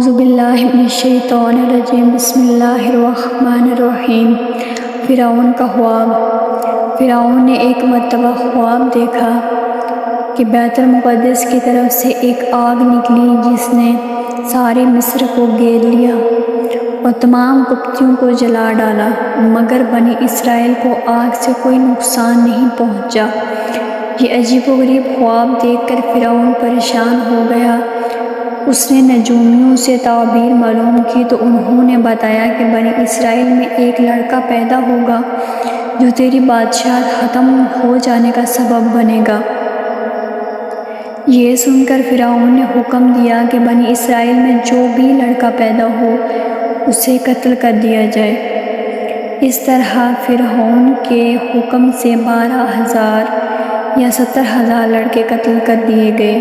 اعوذ باللہ من الشیطان الرجیم بسم اللہ الرحمن الرحیم۔ فرعون کا خواب۔ فرعون نے ایک مرتبہ خواب دیکھا کہ بیت المقدس کی طرف سے ایک آگ نکلی جس نے سارے مصر کو گھیر لیا اور تمام قبطیوں کو جلا ڈالا، مگر بنی اسرائیل کو آگ سے کوئی نقصان نہیں پہنچا۔ یہ عجیب و غریب خواب دیکھ کر فرعون پریشان ہو گیا۔ اس نے نجومیوں سے تعبیر معلوم کی تو انہوں نے بتایا کہ بنی اسرائیل میں ایک لڑکا پیدا ہوگا جو تیری بادشاہت ختم ہو جانے کا سبب بنے گا۔ یہ سن کر فرعون نے حکم دیا کہ بنی اسرائیل میں جو بھی لڑکا پیدا ہو اسے قتل کر دیا جائے۔ اس طرح فرعون کے حکم سے 12,000 یا 70,000 لڑکے قتل کر دیے گئے۔